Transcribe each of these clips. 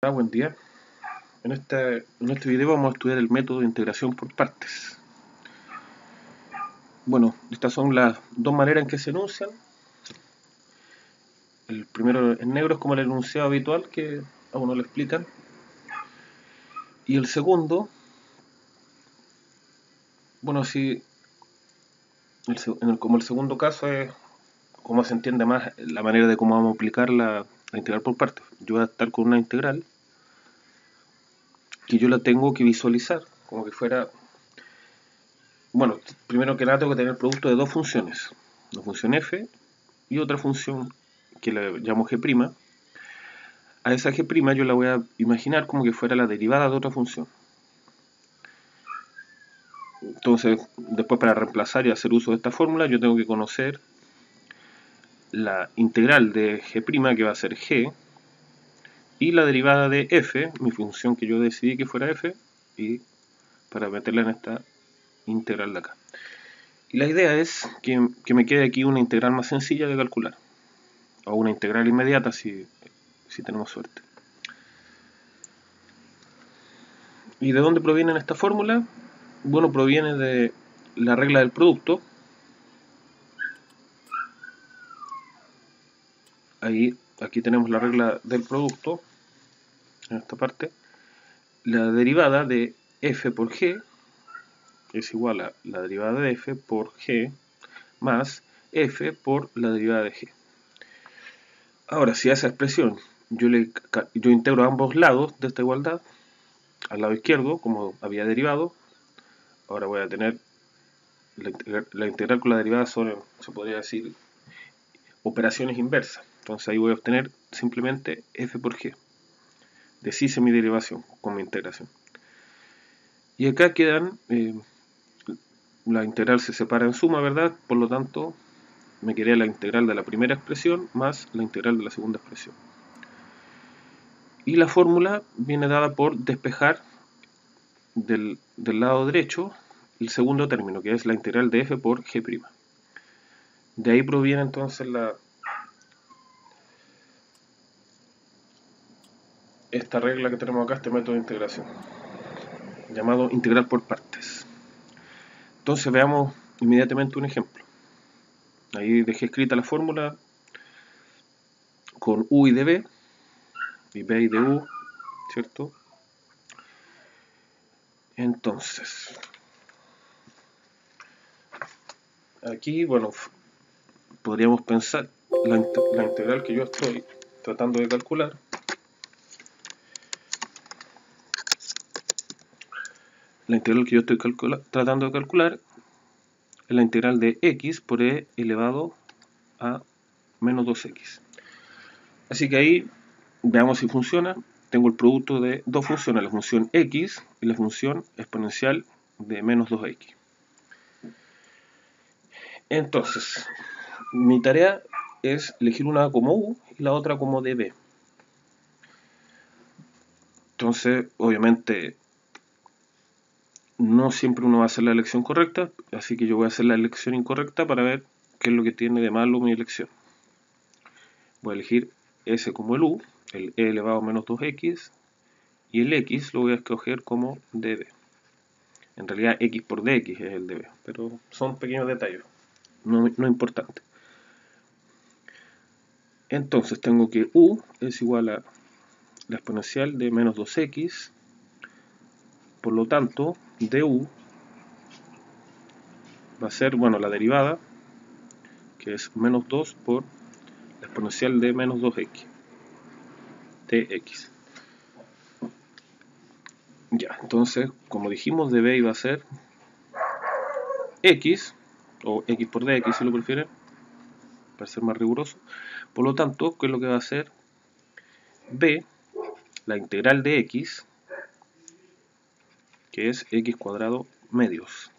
Buen día. En este video vamos a estudiar el método de integración por partes. Bueno, estas son las dos maneras en que se enuncian. El primero en negro es como el enunciado habitual que a uno le explican. Y el segundo, bueno, si como el segundo caso es como se entiende más la manera de cómo vamos a aplicar la integral por partes. Yo voy a estar con una integral que yo la tengo que visualizar como que fuera. Bueno, primero que nada tengo que tener el producto de dos funciones, una función f y otra función que la llamo g'. A esa g' yo la voy a imaginar como que fuera la derivada de otra función. Entonces, después para reemplazar y hacer uso de esta fórmula, yo tengo que conocer la integral de g', que va a ser g, y la derivada de f, mi función que yo decidí que fuera f, y para meterla en esta integral de acá. Y la idea es que me quede aquí una integral más sencilla de calcular, o una integral inmediata si tenemos suerte. ¿Y de dónde proviene esta fórmula? Bueno, proviene de la regla del producto. Aquí tenemos la regla del producto, en esta parte. La derivada de f por g es igual a la derivada de f por g más f por la derivada de g. Ahora, si a esa expresión yo integro a ambos lados de esta igualdad, al lado izquierdo, como había derivado, ahora voy a tener la integral con la derivada son, se podría decir, operaciones inversas. Entonces ahí voy a obtener simplemente f por g. Deshice mi derivación con mi integración. Y acá quedan, la integral se separa en suma, ¿verdad? Por lo tanto, me quedé la integral de la primera expresión más la integral de la segunda expresión. Y la fórmula viene dada por despejar del lado derecho el segundo término, que es la integral de f por g'. De ahí proviene entonces esta regla que tenemos acá, este método de integración, llamado integral por partes. Entonces veamos inmediatamente un ejemplo. Ahí dejé escrita la fórmula con u y de b, y b y de u, ¿cierto? Entonces, aquí, bueno, podríamos pensar la integral que yo estoy tratando de calcular. La integral que yo estoy tratando de calcular es la integral de x por e elevado a menos 2x. Así que ahí veamos si funciona. Tengo el producto de dos funciones, la función x y la función exponencial de menos 2x. Entonces, mi tarea es elegir una como u y la otra como db. Entonces, obviamente, no siempre uno va a hacer la elección correcta, así que yo voy a hacer la elección incorrecta para ver qué es lo que tiene de malo mi elección. Voy a elegir S como el U, el E elevado a menos 2X, y el X lo voy a escoger como dB. En realidad X por DX es el dB, pero son pequeños detalles, no importantes. Entonces tengo que U es igual a la exponencial de menos 2X, por lo tanto du va a ser, bueno, la derivada, que es menos 2 por la exponencial de menos 2x, dx. Ya, entonces, como dijimos, db iba a ser x, o x por dx si lo prefieren, para ser más riguroso. Por lo tanto, ¿qué es lo que va a hacer? b, la integral de x, que es x cuadrado medios.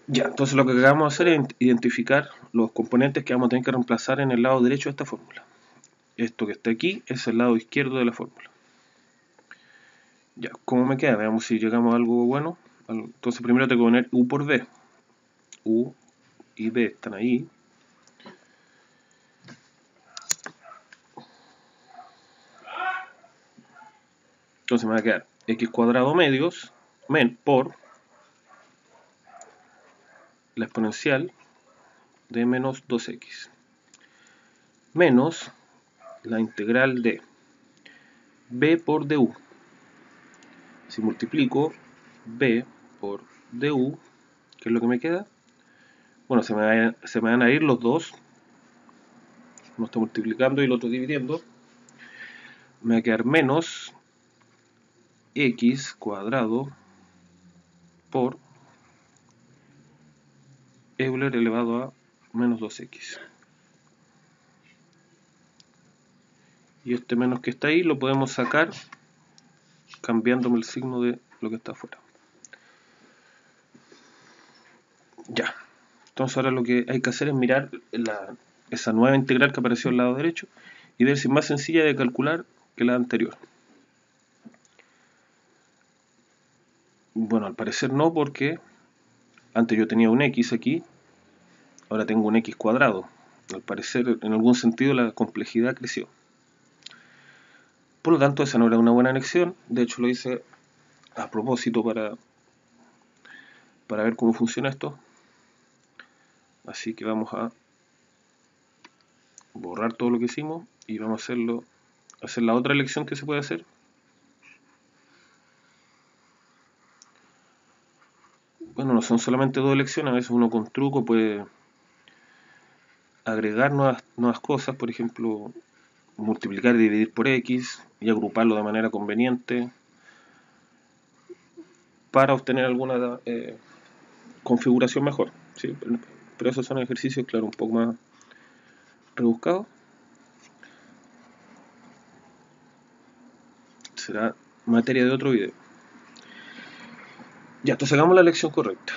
Ya, entonces lo que vamos a hacer es identificar los componentes que vamos a tener que reemplazar en el lado derecho de esta fórmula. Esto que está aquí es el lado izquierdo de la fórmula. Ya, ¿cómo me queda? Veamos si llegamos a algo bueno. Entonces primero tengo que poner u por b. U y b están ahí. Entonces me va a quedar x cuadrado medios por la exponencial de menos 2x menos la integral de b por du. Si multiplico b por du, ¿qué es lo que me queda? Bueno, se me van a ir los dos. Uno está multiplicando y el otro dividiendo. Me va a quedar menos x cuadrado por Euler elevado a menos 2x. Y este menos que está ahí lo podemos sacar cambiándome el signo de lo que está afuera. Ya. Entonces ahora lo que hay que hacer es mirar esa nueva integral que apareció al lado derecho y ver si es más sencilla de calcular que la anterior. Bueno, al parecer no, porque antes yo tenía un x aquí, ahora tengo un x cuadrado. Al parecer, en algún sentido, la complejidad creció. Por lo tanto, esa no era una buena elección. De hecho, lo hice a propósito para ver cómo funciona esto. Así que vamos a borrar todo lo que hicimos y vamos a hacer la otra elección que se puede hacer. Bueno, no son solamente dos elecciones, a veces uno con truco puede agregar nuevas cosas, por ejemplo, multiplicar y dividir por x y agruparlo de manera conveniente para obtener alguna configuración mejor, ¿sí? Pero esos son ejercicios, claro, un poco más rebuscados. Será materia de otro video. Ya, entonces hagamos la elección correcta.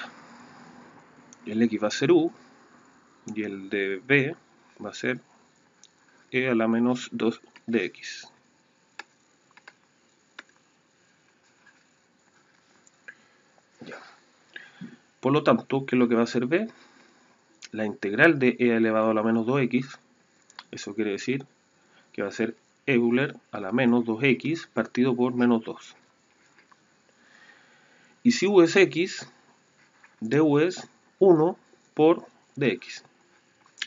El x va a ser u y el de b va a ser e a la menos 2 de x. Ya. Por lo tanto, ¿qué es lo que va a ser b? La integral de e elevado a la menos 2x, eso quiere decir que va a ser Euler a la menos 2x partido por menos 2. Y si u es x, du es 1 por dx.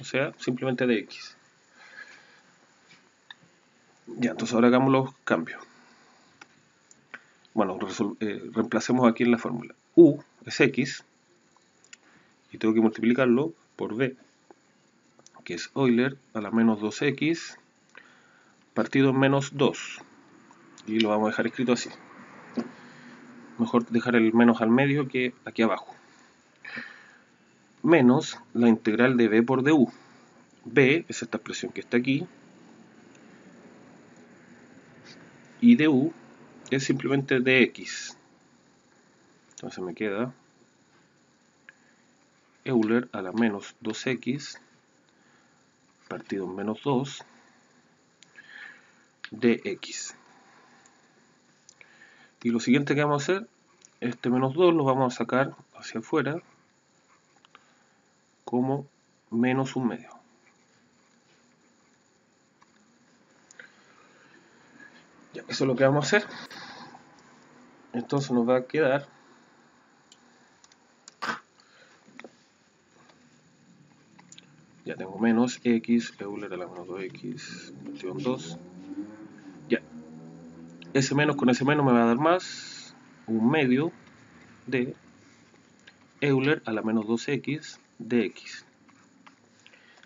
O sea, simplemente dx. Ya, entonces ahora hagamos los cambios. Bueno, reemplacemos aquí en la fórmula. U es x y tengo que multiplicarlo por b, que es Euler a la menos 2x partido en menos 2. Y lo vamos a dejar escrito así. Mejor dejar el menos al medio que aquí abajo. Menos la integral de b por du. B es esta expresión que está aquí. Y du es simplemente dx. Entonces me queda Euler a la menos 2x partido en menos 2 dx. Y lo siguiente que vamos a hacer, este menos 2 lo vamos a sacar hacia afuera como menos 1/2. Ya, eso es lo que vamos a hacer. Entonces nos va a quedar ya tengo menos x, Euler a la menos 2x, partido en 2. Ya. Ese menos con ese menos me va a dar más 1/2 de Euler a la menos 2x dx.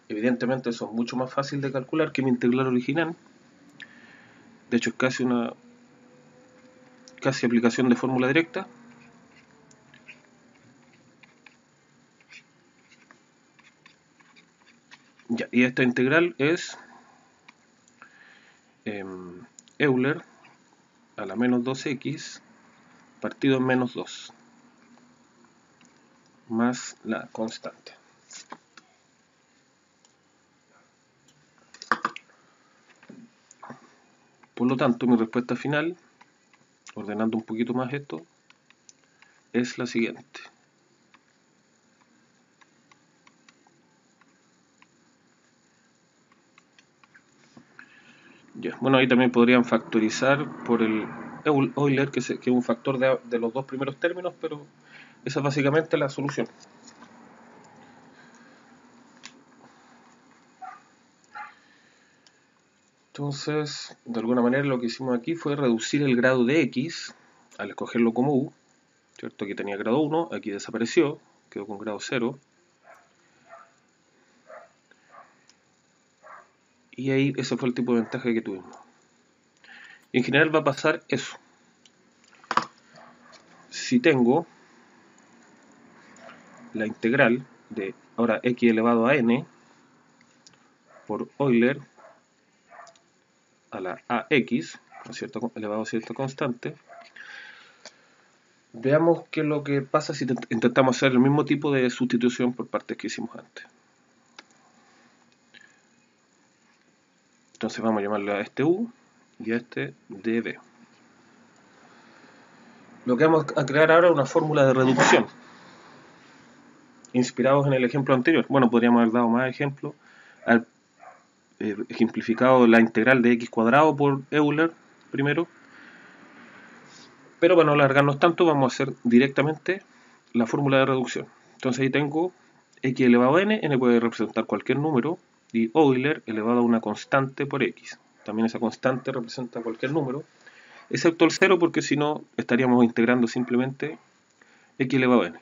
Evidentemente eso es mucho más fácil de calcular que mi integral original. De hecho es casi aplicación de fórmula directa. Ya, y esta integral es Euler a la menos 2x partido en menos 2 más la constante. Por lo tanto, mi respuesta final, ordenando un poquito más esto, es la siguiente. Ya, bueno, ahí también podrían factorizar por el Euler, que es un factor de los dos primeros términos, pero esa es básicamente la solución. Entonces, de alguna manera lo que hicimos aquí fue reducir el grado de x al escogerlo como u, ¿cierto? Aquí tenía grado 1, aquí desapareció, quedó con grado 0. Y ahí ese fue el tipo de ventaja que tuvimos. Y en general va a pasar eso. Si tengo la integral de ahora x elevado a n por Euler a la ax, elevado a cierta constante, veamos qué es lo que pasa si intentamos hacer el mismo tipo de sustitución por partes que hicimos antes. Entonces vamos a llamarle a este u y a este db. Lo que vamos a crear ahora es una fórmula de reducción, inspirados en el ejemplo anterior. Bueno, podríamos haber dado más ejemplos, haber ejemplificado la integral de x cuadrado por Euler primero, pero para no alargarnos tanto vamos a hacer directamente la fórmula de reducción. Entonces ahí tengo x elevado a n puede representar cualquier número, y Euler elevado a una constante por x. También esa constante representa cualquier número, excepto el 0, porque si no estaríamos integrando simplemente x elevado a n.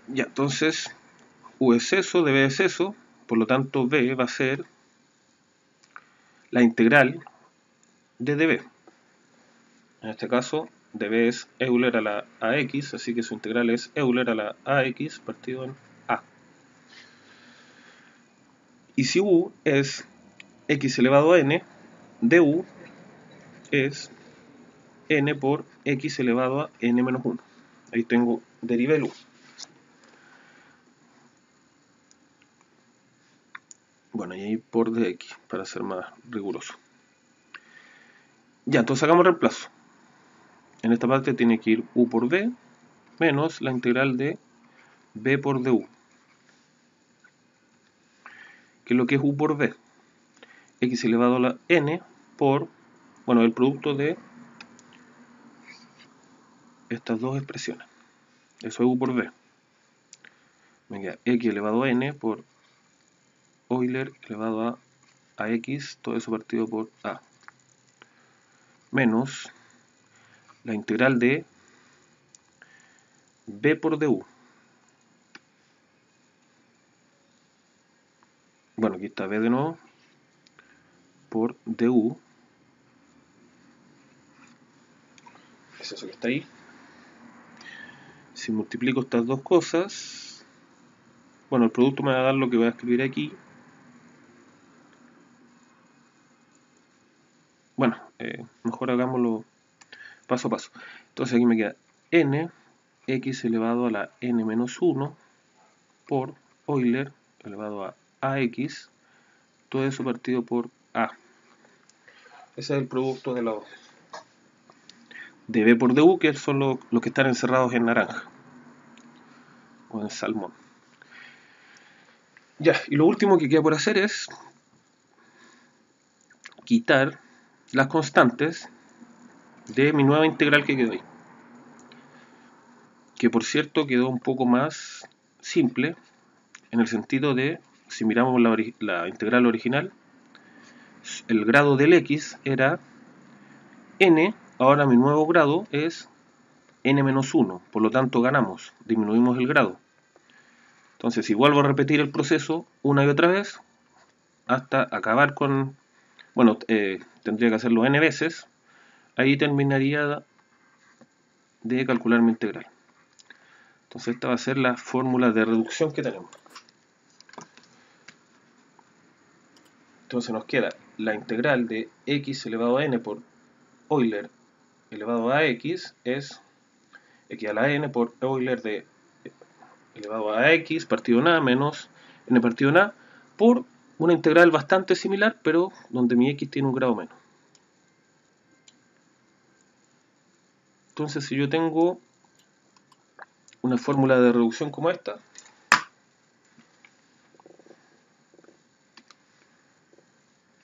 Ya, entonces u es eso, db es eso, por lo tanto b va a ser la integral de db. En este caso, db es Euler a la ax, así que su integral es Euler a la ax partido en a. Y si u es x elevado a n, du es n por x elevado a n menos 1. Ahí tengo, derivé el u. Bueno, y ahí por dx, para ser más riguroso. Ya, entonces hagamos reemplazo. En esta parte tiene que ir u por b menos la integral de b por du. ¿Qué es lo que es u por b? X elevado a la n por, bueno, el producto de estas dos expresiones. Eso es u por b. Me queda x elevado a n por Euler elevado a x, todo eso partido por a. Menos la integral de b por du. Bueno, aquí está b de nuevo por du. Es eso que está ahí. Si multiplico estas dos cosas, bueno, el producto me va a dar lo que voy a escribir aquí. Bueno, mejor hagámoslo paso a paso. Entonces aquí me queda n x elevado a la n menos 1 por Euler elevado a ax, todo eso partido por a. Ese es el producto de los de b por du, que son los que están encerrados en naranja o en salmón. Ya, y lo último que queda por hacer es quitar las constantes de mi nueva integral que quedó ahí, que por cierto quedó un poco más simple en el sentido de, si miramos la integral original, el grado del x era n, ahora mi nuevo grado es n menos 1, por lo tanto ganamos, disminuimos el grado. Entonces si vuelvo a repetir el proceso una y otra vez hasta acabar con, bueno, tendría que hacerlo n veces, ahí terminaría de calcular mi integral. Entonces esta va a ser la fórmula de reducción que tenemos. Entonces nos queda la integral de x elevado a n por Euler elevado a x es x a la n por Euler de elevado a x partido en a menos n partido en a por una integral bastante similar, pero donde mi x tiene un grado menos. Entonces si yo tengo una fórmula de reducción como esta,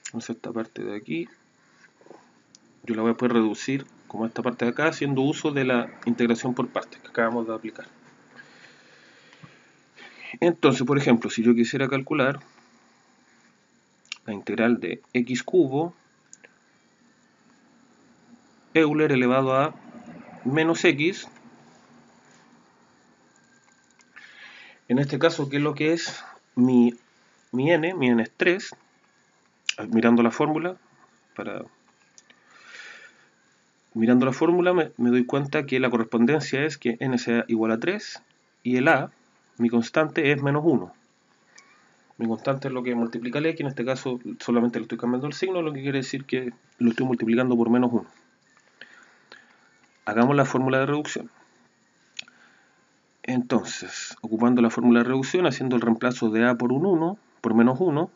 entonces esta parte de aquí yo la voy a poder reducir como esta parte de acá, haciendo uso de la integración por partes que acabamos de aplicar. Entonces, por ejemplo, si yo quisiera calcular la integral de x cubo Euler elevado a menos x, en este caso, ¿qué es lo que es mi n? Mi n es 3, mirando la fórmula, mirando la fórmula me doy cuenta que la correspondencia es que n sea igual a 3 y el a, mi constante, es menos 1. Mi constante es lo que multiplica el x, en este caso solamente le estoy cambiando el signo, lo que quiere decir que lo estoy multiplicando por menos 1. Hagamos la fórmula de reducción. Entonces, ocupando la fórmula de reducción, haciendo el reemplazo de a por un 1, por menos 1,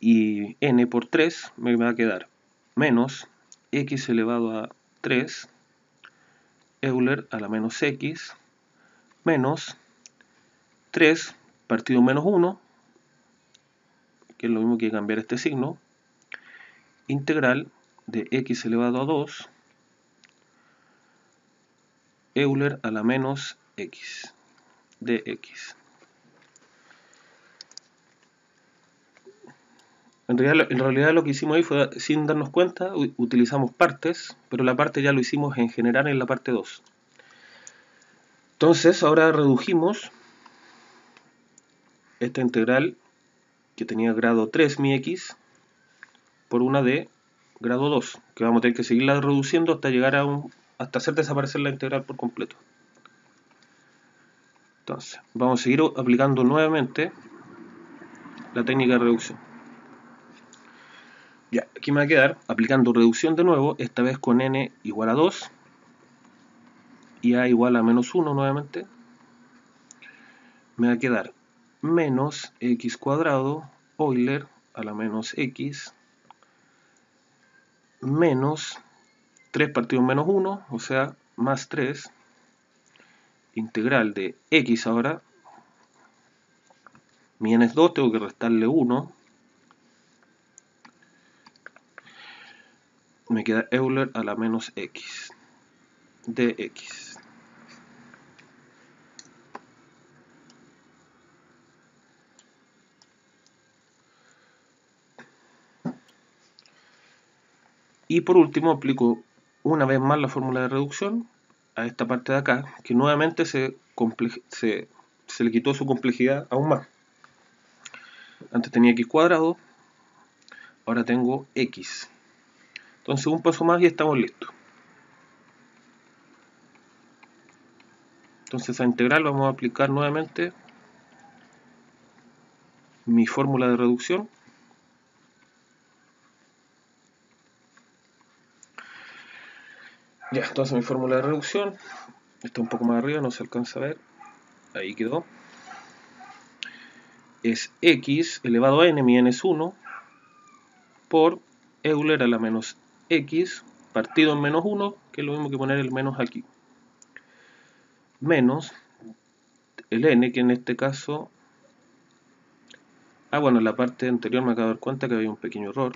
y n por 3, me va a quedar menos x elevado a 3 Euler a la menos x menos 3 partido menos 1, que es lo mismo que cambiar este signo, integral de x elevado a 2 Euler a la menos x dx. En realidad lo que hicimos ahí fue, sin darnos cuenta, utilizamos partes, pero la parte ya lo hicimos en general en la parte 2. Entonces ahora redujimos esta integral que tenía grado 3 mi x por una de grado 2, que vamos a tener que seguirla reduciendo hasta llegar hasta hacer desaparecer la integral por completo. Entonces, vamos a seguir aplicando nuevamente la técnica de reducción. Ya, aquí me va a quedar aplicando reducción de nuevo, esta vez con n igual a 2 y a igual a menos 1 nuevamente. Me va a quedar menos x cuadrado Euler a la menos x menos 3 partido menos 1, o sea, más 3, integral de x ahora, mi n es 2, tengo que restarle 1, me queda Euler a la menos x dx. Y por último aplico una vez más la fórmula de reducción a esta parte de acá, que nuevamente se le quitó su complejidad aún más. Antes tenía x cuadrado, ahora tengo x. Entonces un paso más y estamos listos. Entonces a integral vamos a aplicar nuevamente mi fórmula de reducción. Ya, entonces mi fórmula de reducción está un poco más arriba, no se alcanza a ver. Ahí quedó. Es x elevado a n, mi n es 1, por Euler a la menos x partido en menos 1, que es lo mismo que poner el menos aquí. Menos el n, que en este caso... bueno, en la parte anterior me acabo de dar cuenta que había un pequeño error.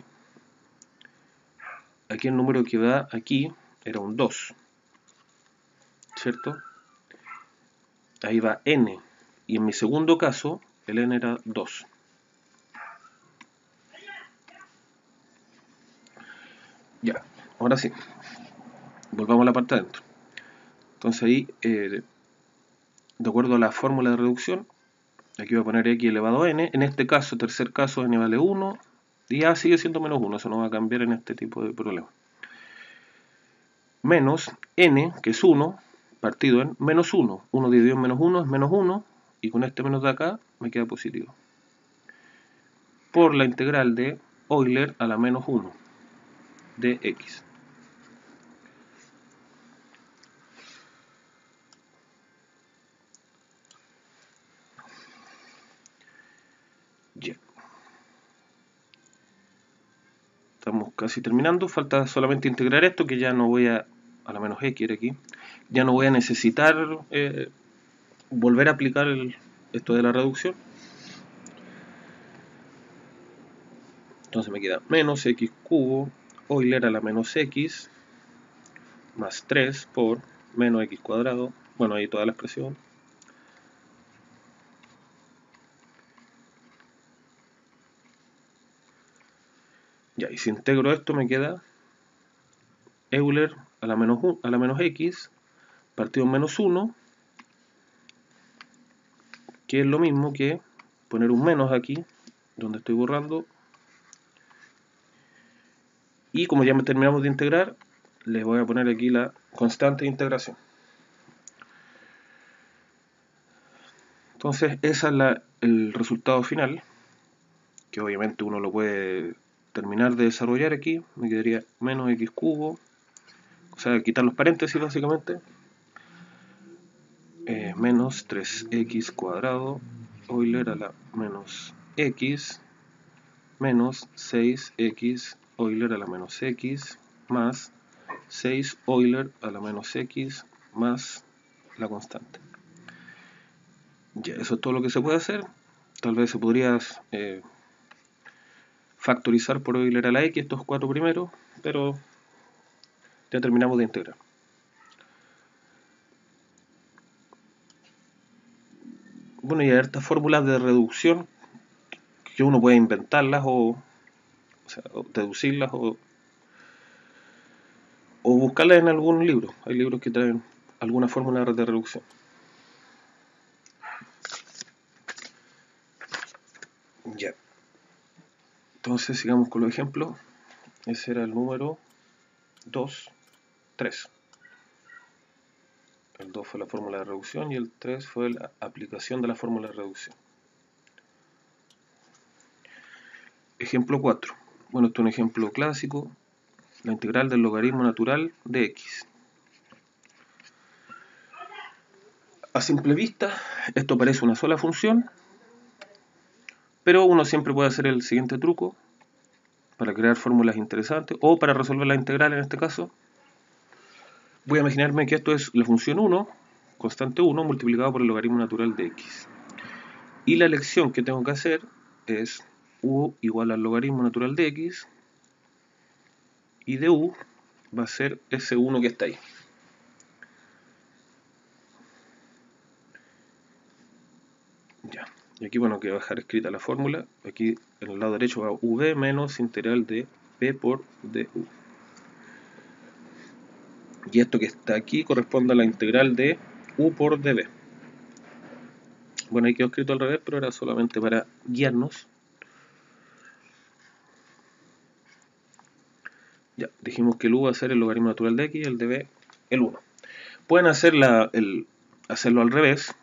Aquí el número que da aquí era un 2, ¿cierto? Ahí va n, y en mi segundo caso el n era 2. Ya, ahora sí, volvamos a la parte de adentro. Entonces ahí, de acuerdo a la fórmula de reducción, aquí voy a poner x elevado a n, en este caso, tercer caso, n vale 1, y a sigue siendo menos 1, eso no va a cambiar en este tipo de problema. Menos n, que es 1, partido en menos 1. 1 dividido en menos 1 es menos 1, y con este menos de acá me queda positivo. Por la integral de Euler a la menos 1 de x. Ya. Estamos casi terminando, falta solamente integrar esto, que ya no voy a la menos x era aquí, ya no voy a necesitar volver a aplicar esto de la reducción. Entonces me queda menos x cubo Euler a la menos x más 3 por menos x cuadrado. Bueno, ahí toda la expresión. Ya, y si integro esto me queda Euler a la menos x partido en menos 1, que es lo mismo que poner un menos aquí, donde estoy borrando. Y como ya terminamos de integrar, les voy a poner aquí la constante de integración. Entonces, ese es el resultado final, que obviamente uno lo puede terminar de desarrollar aquí. Me quedaría menos x cubo, o sea, quitar los paréntesis básicamente, menos 3x cuadrado, Euler a la menos x, menos 6x Euler a la menos x, más 6 Euler a la menos x, más la constante. Ya, eso es todo lo que se puede hacer. Tal vez se podría factorizar por Euler a la x estos cuatro primeros, pero ya terminamos de integrar. Bueno, y hay hartas fórmulas de reducción que uno puede inventarlas o deducirlas o buscarlas en algún libro. Hay libros que traen alguna fórmula de reducción. Ya. Entonces sigamos con los ejemplos. Ese era el número 2, 3. El 2 fue la fórmula de reducción y el 3 fue la aplicación de la fórmula de reducción. Ejemplo 4. Bueno, esto es un ejemplo clásico. La integral del logaritmo natural de x. A simple vista, esto parece una sola función, pero uno siempre puede hacer el siguiente truco para crear fórmulas interesantes o para resolver la integral en este caso. Voy a imaginarme que esto es la función 1, constante 1, multiplicado por el logaritmo natural de x. Y la elección que tengo que hacer es u igual al logaritmo natural de x, y de u va a ser ese 1 que está ahí. Ya. Y aquí, bueno, que voy a dejar escrita la fórmula. Aquí en el lado derecho va v menos integral de p por du. Y esto que está aquí corresponde a la integral de u por dv. Bueno, ahí quedó escrito al revés, pero era solamente para guiarnos. Ya, dijimos que el u va a ser el logaritmo natural de x y el dv el 1. Pueden hacerlo al revés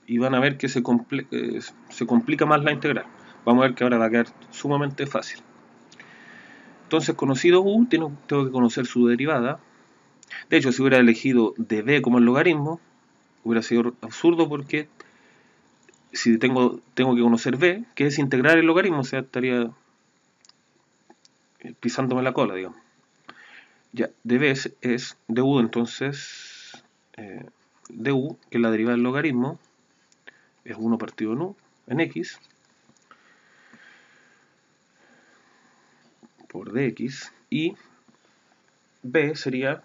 y van a ver que se complica más la integral. Vamos a ver que ahora va a quedar sumamente fácil. Entonces, conocido u, tengo que conocer su derivada. De hecho, si hubiera elegido dv como el logaritmo, hubiera sido absurdo porque si tengo que conocer v, que es integrar el logaritmo, o sea, estaría pisándome la cola, digamos. Ya, dv es du, entonces du, que es la derivada del logaritmo, es 1 partido en u, en x, por dx, y b sería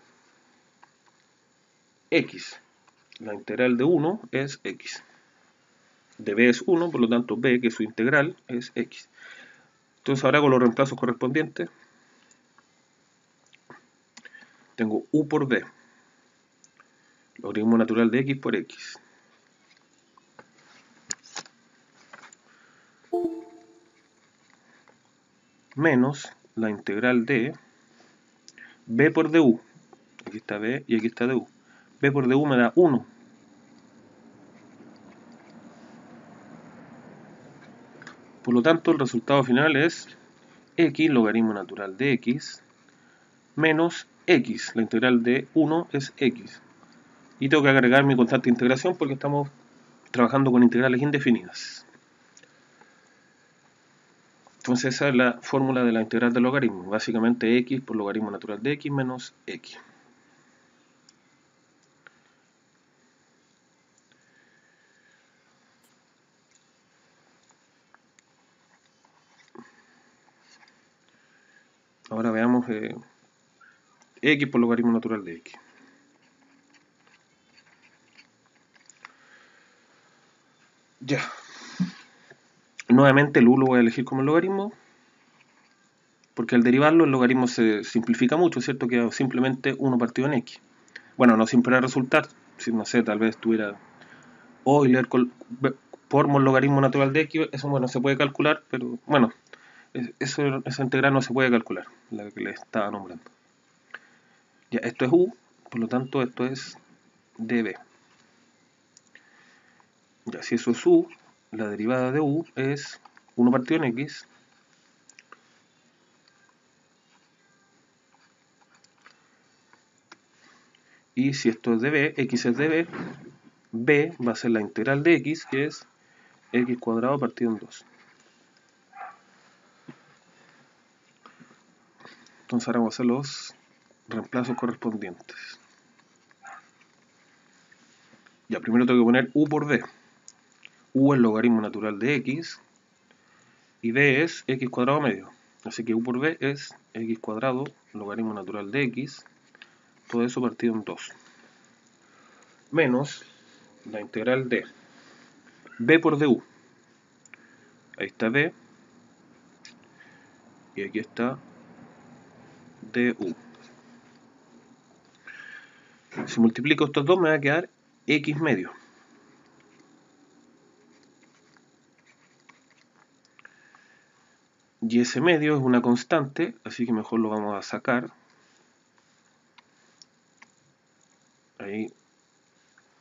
x. La integral de 1 es x. De b es 1, por lo tanto b, que es su integral, es x. Entonces ahora con los reemplazos correspondientes, tengo u por b, logaritmo natural de x por x. Menos la integral de b por du. Aquí está b y aquí está du. b por du me da 1. Por lo tanto, el resultado final es x, logaritmo natural de x, menos x. La integral de 1 es x. Y tengo que agregar mi constante de integración porque estamos trabajando con integrales indefinidas. Entonces esa es la fórmula de la integral del logaritmo. Básicamente x por logaritmo natural de x menos x. Ahora veamos x por logaritmo natural de x. Ya. Nuevamente el u lo voy a elegir como el logaritmo, porque al derivarlo el logaritmo se simplifica mucho, ¿cierto? Queda simplemente 1 partido en x. Bueno, no siempre va a resultar, si no sé, tal vez tuviera Euler por logaritmo natural de x, eso bueno, se puede calcular, pero bueno, esa integral no se puede calcular, la que le estaba nombrando. Ya, esto es u, por lo tanto esto es db. Ya, si eso es u, la derivada de u es 1 partido en x y si esto es db, x es db, b va a ser la integral de x, que es x cuadrado partido en 2. Entonces ahora vamos a hacer los reemplazos correspondientes. Ya, primero tengo que poner u por b. U es logaritmo natural de x y b es x cuadrado medio. Así que u por b es x cuadrado logaritmo natural de x, todo eso partido en 2. Menos la integral de b por du. Ahí está b y aquí está du. Si multiplico estos dos me va a quedar x medio. Y ese medio es una constante, así que mejor lo vamos a sacar. Ahí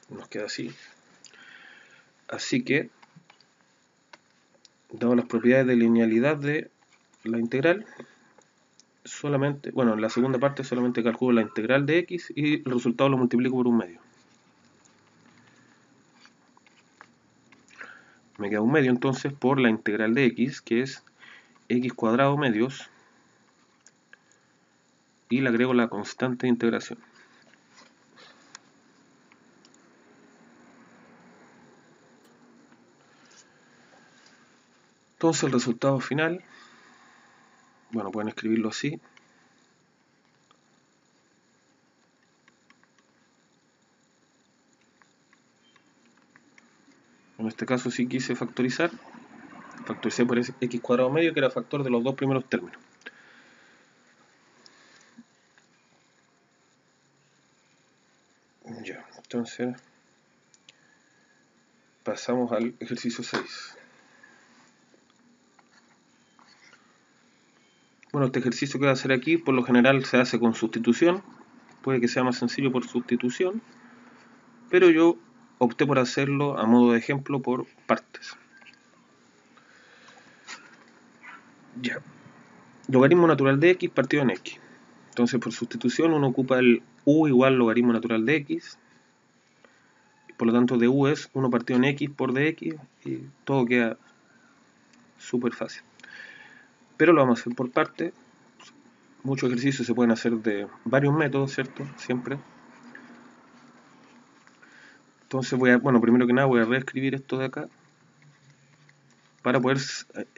nos queda así. Así que, dado las propiedades de linealidad de la integral, solamente, bueno, en la segunda parte solamente calculo la integral de x y el resultado lo multiplico por un medio. Me queda un medio entonces por la integral de x, que es x cuadrado medios, y le agrego la constante de integración. Entonces el resultado final, bueno, pueden escribirlo así. En este caso sí quise factorizar, factoricé por ese x cuadrado medio, que era factor de los dos primeros términos. Ya, entonces pasamos al ejercicio 6. Bueno, este ejercicio que voy a hacer aquí, por lo general se hace con sustitución. Puede que sea más sencillo por sustitución, pero yo opté por hacerlo a modo de ejemplo por partes. Ya. Logaritmo natural de x partido en x. Entonces por sustitución uno ocupa el u igual logaritmo natural de x. Por lo tanto de u es 1 partido en x por dx y todo queda súper fácil. Pero lo vamos a hacer por partes. Muchos ejercicios se pueden hacer de varios métodos, ¿cierto? Siempre. Entonces bueno, primero que nada voy a reescribir esto de acá para poder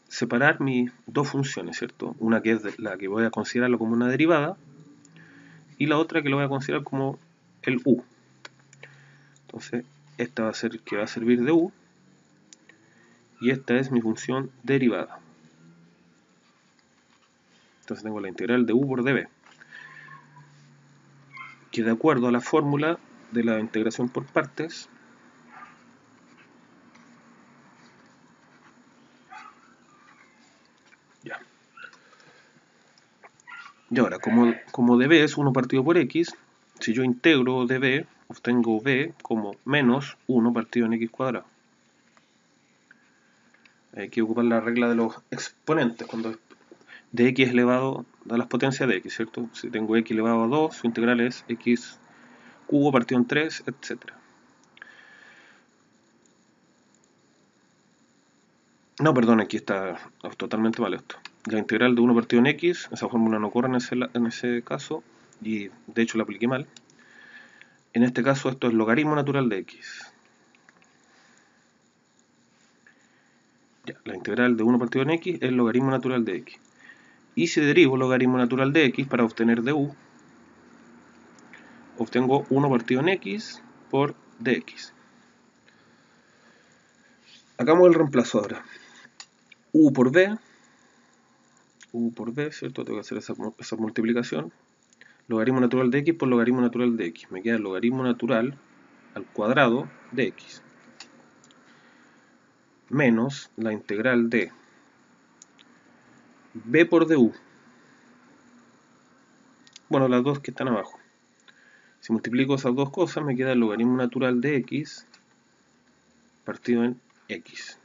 separar mis dos funciones, ¿cierto? Una que es la que voy a considerarlo como una derivada y la otra que lo voy a considerar como el u. Entonces, esta va a ser que va a servir de u y esta es mi función derivada. Entonces tengo la integral de u por db, que de acuerdo a la fórmula de la integración por partes, ya. Y ahora, como db es 1 partido por x, si yo integro db, obtengo b como menos 1 partido en x cuadrado. Hay que ocupar la regla de los exponentes, cuando de x elevado a las potencias de x, ¿cierto? Si tengo x elevado a 2, su integral es x cubo partido en 3, etc. No, perdón, aquí está totalmente mal esto. La integral de 1 partido en x, esa fórmula no corre en ese caso, y de hecho la apliqué mal. En este caso esto es logaritmo natural de x. Ya, la integral de 1 partido en x es logaritmo natural de x. Y si derivo logaritmo natural de x para obtener du, obtengo 1 partido en x por dx. Hagamos el reemplazo ahora. U por b, ¿cierto? Tengo que hacer esa multiplicación. Logaritmo natural de x por logaritmo natural de x. Me queda el logaritmo natural al cuadrado de x. Menos la integral de b por du. Bueno, las dos que están abajo. Si multiplico esas dos cosas, me queda el logaritmo natural de x partido en x.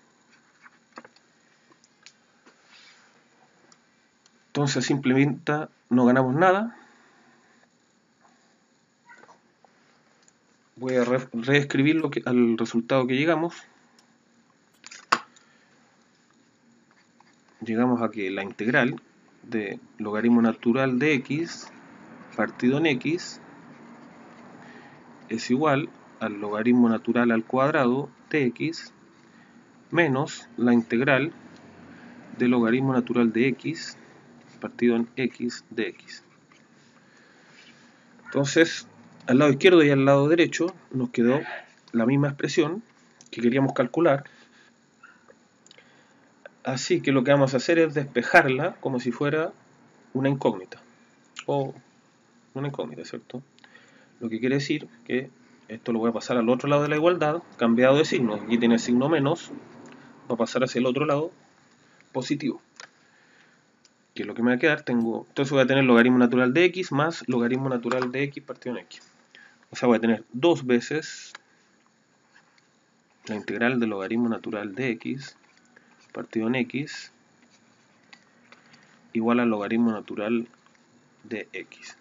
Entonces simplemente no ganamos nada. Voy a reescribir al resultado que llegamos. Llegamos a que la integral de logaritmo natural de x partido en x es igual al logaritmo natural al cuadrado de x menos la integral de logaritmo natural de x partido en x de x. Entonces, al lado izquierdo y al lado derecho nos quedó la misma expresión que queríamos calcular. Así que lo que vamos a hacer es despejarla como si fuera una incógnita. O una incógnita, ¿cierto? Lo que quiere decir que esto lo voy a pasar al otro lado de la igualdad, cambiado de signo. Aquí tiene signo menos, va a pasar hacia el otro lado, positivo. Que es lo que me va a quedar, entonces voy a tener logaritmo natural de x más logaritmo natural de x partido en x. O sea, voy a tener dos veces la integral del logaritmo natural de x partido en x igual al logaritmo natural de x.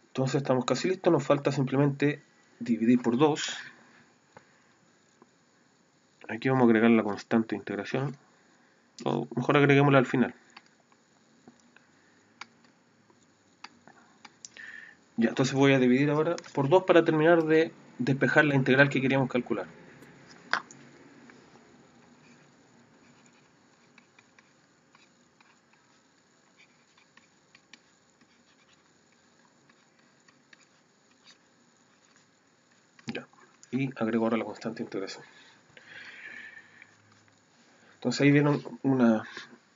Entonces estamos casi listos, nos falta simplemente dividir por 2. Aquí vamos a agregar la constante de integración, o mejor agreguémosla al final. Ya, entonces voy a dividir ahora por 2 para terminar de despejar la integral que queríamos calcular. Ya, y agrego ahora la constante de integración. Entonces ahí viene un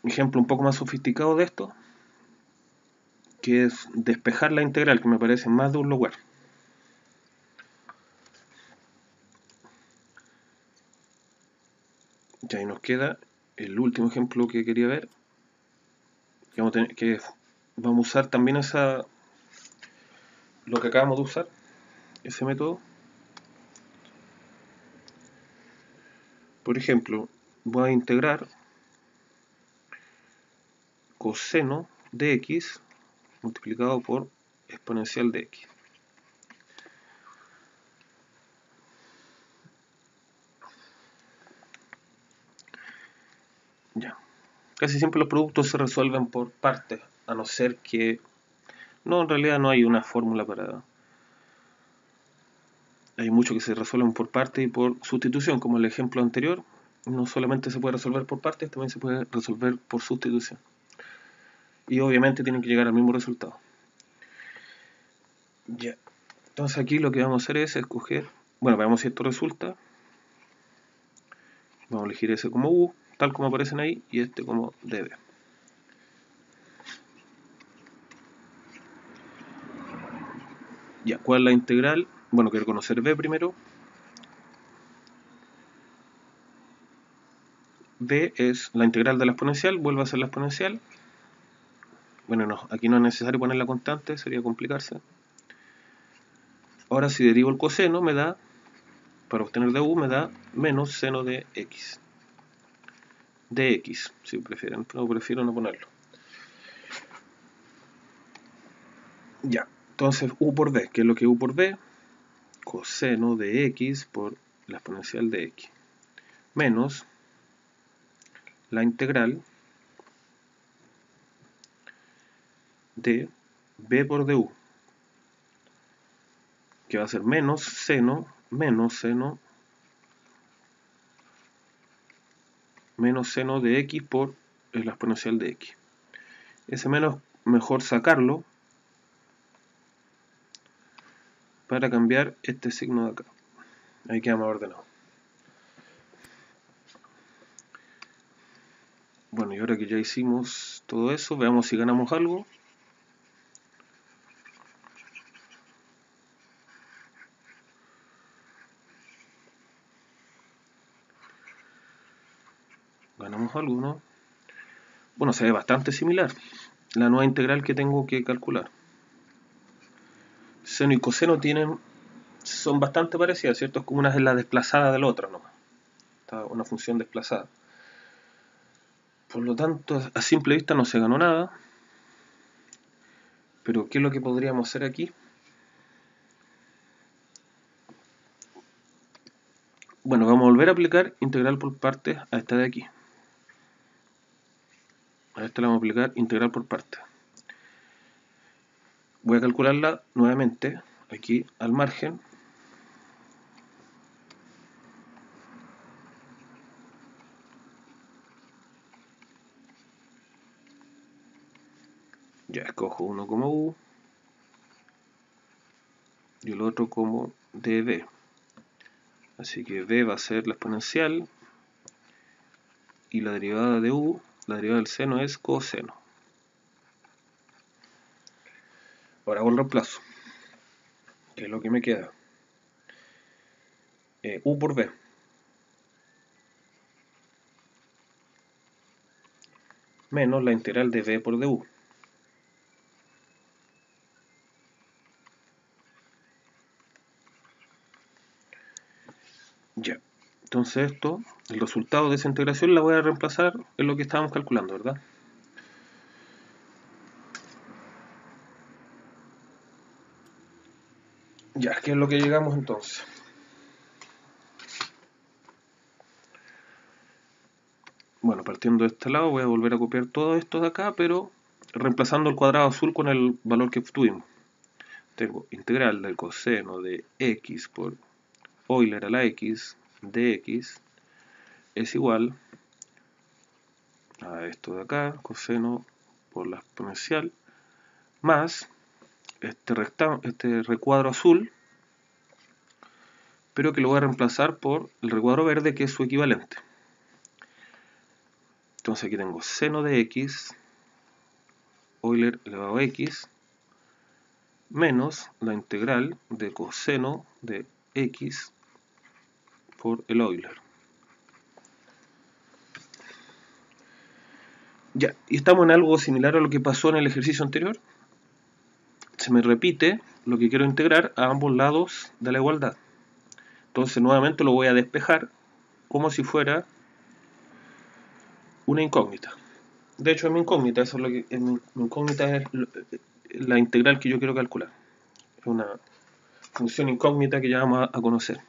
ejemplo un poco más sofisticado de esto, que es despejar la integral, que me aparece en más de un lugar. Ya ahí nos queda el último ejemplo que quería ver, que vamos a usar también lo que acabamos de usar, ese método. Por ejemplo, voy a integrar coseno de x multiplicado por exponencial de x. Ya. Casi siempre los productos se resuelven por partes, a no ser que... No, en realidad no hay una fórmula para... Hay muchos que se resuelven por partes y por sustitución, como el ejemplo anterior. No solamente se puede resolver por partes, también se puede resolver por sustitución. Y obviamente tienen que llegar al mismo resultado. Ya. Entonces aquí lo que vamos a hacer es escoger... Bueno, veamos si esto resulta. Vamos a elegir ese como U, tal como aparecen ahí, y este como DB. Ya, ¿cuál es la integral? Bueno, quiero conocer B primero. B es la integral de la exponencial, vuelve a ser la exponencial. Bueno, no, aquí no es necesario poner la constante, sería complicarse. Ahora si derivo el coseno me da, para obtener de U me da menos seno de x. De x, si prefieren, pero prefiero no ponerlo. Ya, entonces U por B, ¿qué es lo que es U por B? Coseno de x por la exponencial de x. Menos la integral de B por du, que va a ser menos seno de x por la exponencial de x. Ese menos mejor sacarlo, para cambiar este signo de acá. Ahí queda más ordenado. Bueno, y ahora que ya hicimos todo eso, veamos si ganamos algo. Ganamos algo, ¿no? Bueno, se ve bastante similar. La nueva integral que tengo que calcular. Seno y coseno son bastante parecidas, ¿cierto? Es como una es la desplazada de la otra, ¿no? Está una función desplazada. Por lo tanto, a simple vista no se ganó nada. Pero, ¿qué es lo que podríamos hacer aquí? Bueno, vamos a volver a aplicar integral por partes a esta de aquí. A esta le vamos a aplicar integral por partes. Voy a calcularla nuevamente aquí al margen. Ya escojo uno como u y el otro como db. Así que b va a ser la exponencial y la derivada de u, la derivada del seno es coseno. Ahora hago el reemplazo, que es lo que me queda. U por b. Menos la integral de b por du. Ya. Entonces esto, el resultado de esa integración la voy a reemplazar en lo que estábamos calculando, ¿verdad? Ya, ¿qué es lo que llegamos entonces? Bueno, partiendo de este lado voy a volver a copiar todo esto de acá, pero reemplazando el cuadrado azul con el valor que obtuvimos. Tengo integral del coseno de x por Euler a la x de x es igual a esto de acá, coseno por la exponencial, más este recuadro azul, pero que lo voy a reemplazar por el recuadro verde, que es su equivalente. Entonces aquí tengo seno de x, Euler elevado a x, menos la integral de coseno de x por el Euler. Ya, y estamos en algo similar a lo que pasó en el ejercicio anterior. Se me repite lo que quiero integrar a ambos lados de la igualdad. Entonces nuevamente lo voy a despejar como si fuera una incógnita. De hecho es mi incógnita, eso es lo que mi incógnita es la integral que yo quiero calcular. Es una función incógnita que ya vamos a conocer.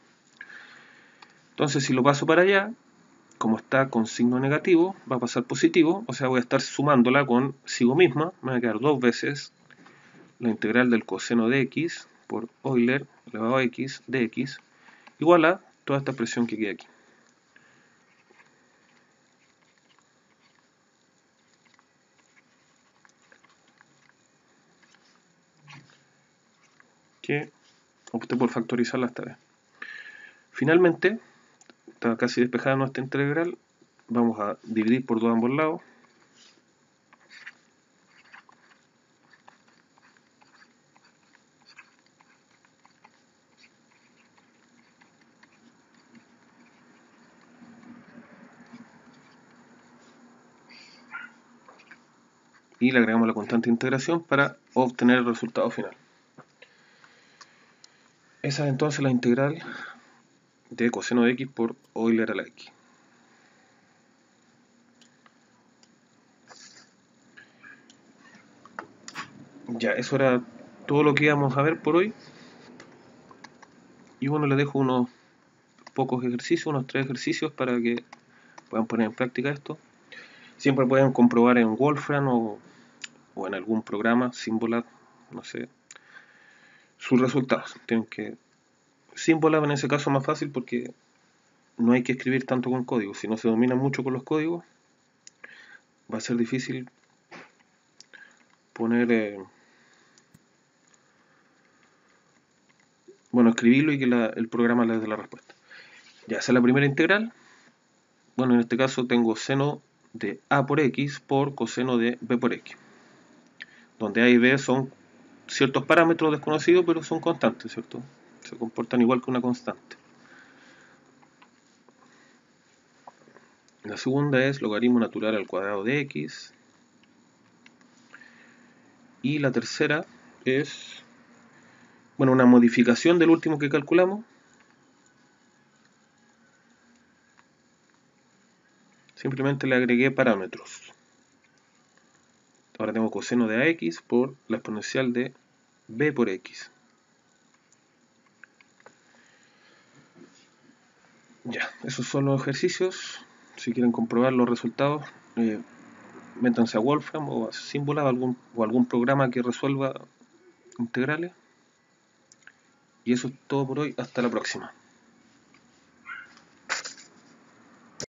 Entonces si lo paso para allá, como está con signo negativo, va a pasar positivo, o sea voy a estar sumándola consigo misma, me va a quedar dos veces la integral del coseno de x por Euler elevado a x de x igual a toda esta expresión que queda aquí. Que opté por factorizarla esta vez. Finalmente, está casi despejada nuestra integral, vamos a dividir por ambos lados. Y le agregamos la constante de integración para obtener el resultado final. Esa es entonces la integral de coseno de x por Euler a la x. Ya, eso era todo lo que íbamos a ver por hoy. Y bueno, les dejo unos pocos ejercicios, unos 3 ejercicios para que puedan poner en práctica esto. Siempre pueden comprobar en Wolfram o en algún programa, Symbolab, no sé, sus resultados. Tienen que... Symbolab en ese caso es más fácil porque no hay que escribir tanto con código. Si no se domina mucho con los códigos, va a ser difícil poner bueno, escribirlo y que el programa les dé la respuesta. Ya, esa es la primera integral. Bueno, en este caso tengo seno de a por x por coseno de b por x, donde a y b son ciertos parámetros desconocidos, pero son constantes, ¿cierto? Se comportan igual que una constante. La segunda es logaritmo natural al cuadrado de x. Y la tercera es, bueno, una modificación del último que calculamos. Simplemente le agregué parámetros. Ahora tengo coseno de ax por la exponencial de b por x. Ya, esos son los ejercicios. Si quieren comprobar los resultados, métanse a Wolfram o a Symbolab o algún programa que resuelva integrales. Y eso es todo por hoy. Hasta la próxima.